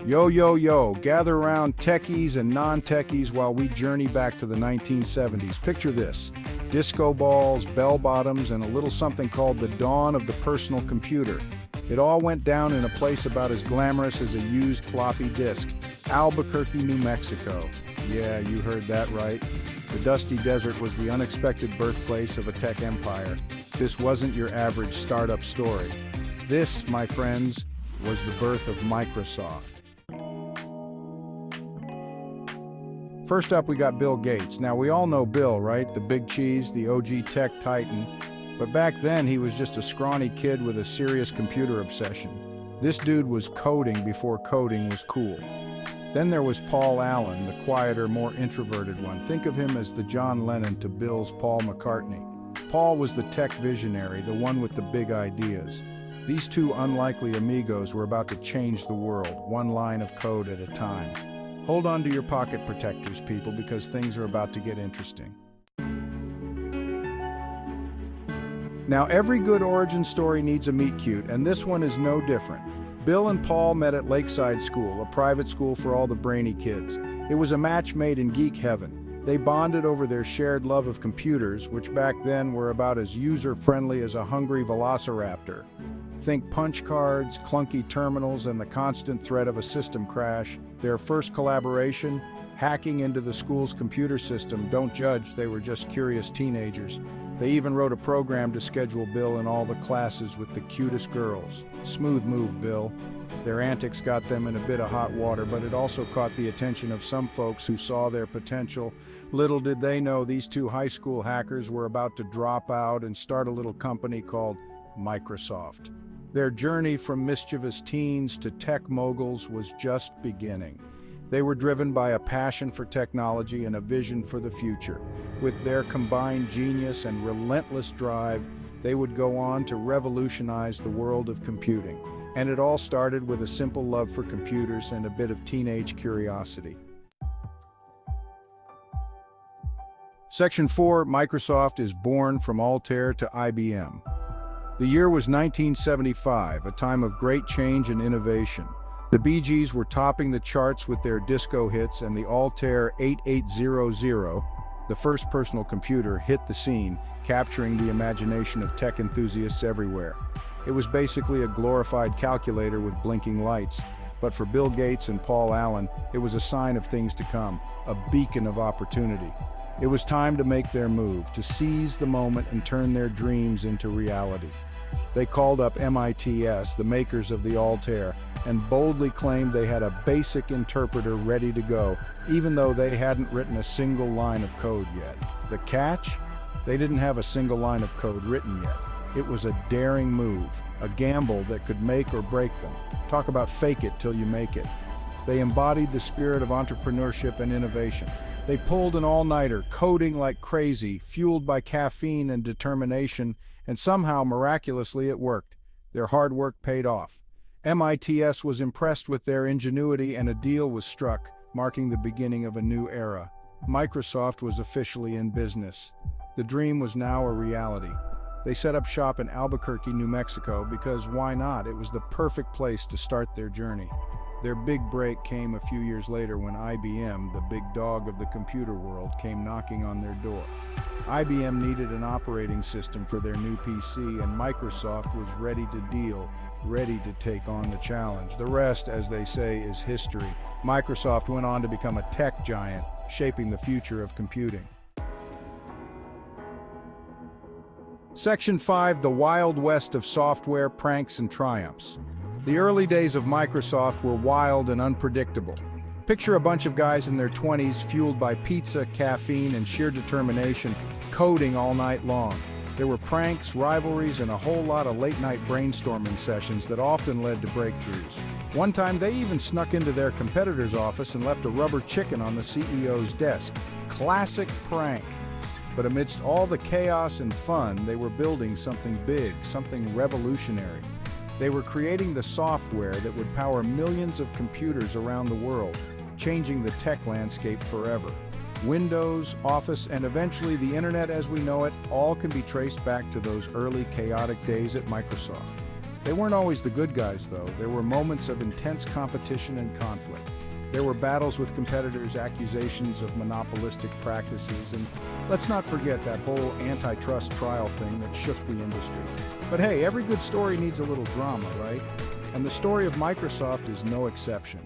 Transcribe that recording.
Yo, yo, yo, gather around techies and non-techies while we journey back to the 1970s. Picture this: disco balls, bell-bottoms, and a little something called the dawn of the personal computer. It all went down in a place about as glamorous as a used floppy disk, Albuquerque, New Mexico. Yeah, you heard that right. The dusty desert was the unexpected birthplace of a tech empire. This wasn't your average startup story. This, my friends, was the birth of Microsoft. First up, we got Bill Gates. Now, we all know Bill, right? The big cheese, the OG tech titan. But back then, he was just a scrawny kid with a serious computer obsession. This dude was coding before coding was cool. Then there was Paul Allen, the quieter, more introverted one. Think of him as the John Lennon to Bill's Paul McCartney. Paul was the tech visionary, the one with the big ideas. These two unlikely amigos were about to change the world, one line of code at a time. Hold on to your pocket protectors, people, because things are about to get interesting. Now, every good origin story needs a meet-cute, and this one is no different. Bill and Paul met at Lakeside School, a private school for all the brainy kids. It was a match made in geek heaven. They bonded over their shared love of computers, which back then were about as user-friendly as a hungry velociraptor. Think punch cards, clunky terminals, and the constant threat of a system crash. Their first collaboration, hacking into the school's computer system. Don't judge, they were just curious teenagers. They even wrote a program to schedule Bill in all the classes with the cutest girls. Smooth move, Bill. Their antics got them in a bit of hot water, but it also caught the attention of some folks who saw their potential. Little did they know these two high school hackers were about to drop out and start a little company called Microsoft. Their journey from mischievous teens to tech moguls was just beginning. They were driven by a passion for technology and a vision for the future. With their combined genius and relentless drive, they would go on to revolutionize the world of computing. And it all started with a simple love for computers and a bit of teenage curiosity. Section 4, Microsoft is born from Altair to IBM. The year was 1975, a time of great change and innovation. The Bee Gees were topping the charts with their disco hits, and the Altair 8800, the first personal computer, hit the scene, capturing the imagination of tech enthusiasts everywhere. It was basically a glorified calculator with blinking lights, but for Bill Gates and Paul Allen, it was a sign of things to come, a beacon of opportunity. It was time to make their move, to seize the moment and turn their dreams into reality. They called up MITS, the makers of the Altair, and boldly claimed they had a basic interpreter ready to go, even though they hadn't written a single line of code yet. The catch? They didn't have a single line of code written yet. It was a daring move, a gamble that could make or break them. Talk about fake it till you make it. They embodied the spirit of entrepreneurship and innovation. They pulled an all-nighter, coding like crazy, fueled by caffeine and determination, and somehow, miraculously, it worked. Their hard work paid off. MITS was impressed with their ingenuity, and a deal was struck, marking the beginning of a new era. Microsoft was officially in business. The dream was now a reality. They set up shop in Albuquerque, New Mexico, because why not? It was the perfect place to start their journey. Their big break came a few years later when IBM, the big dog of the computer world, came knocking on their door. IBM needed an operating system for their new PC, and Microsoft was ready to deal, ready to take on the challenge. The rest, as they say, is history. Microsoft went on to become a tech giant, shaping the future of computing. Section 5, the Wild West of software, pranks, and triumphs. The early days of Microsoft were wild and unpredictable. Picture a bunch of guys in their 20s fueled by pizza, caffeine, and sheer determination, coding all night long. There were pranks, rivalries, and a whole lot of late-night brainstorming sessions that often led to breakthroughs. One time, they even snuck into their competitor's office and left a rubber chicken on the CEO's desk. Classic prank. But amidst all the chaos and fun, they were building something big, something revolutionary. They were creating the software that would power millions of computers around the world, changing the tech landscape forever. Windows, Office, and eventually the Internet as we know it, all can be traced back to those early chaotic days at Microsoft. They weren't always the good guys, though. There were moments of intense competition and conflict. There were battles with competitors, accusations of monopolistic practices, and let's not forget that whole antitrust trial thing that shook the industry. But hey, every good story needs a little drama, right? And the story of Microsoft is no exception.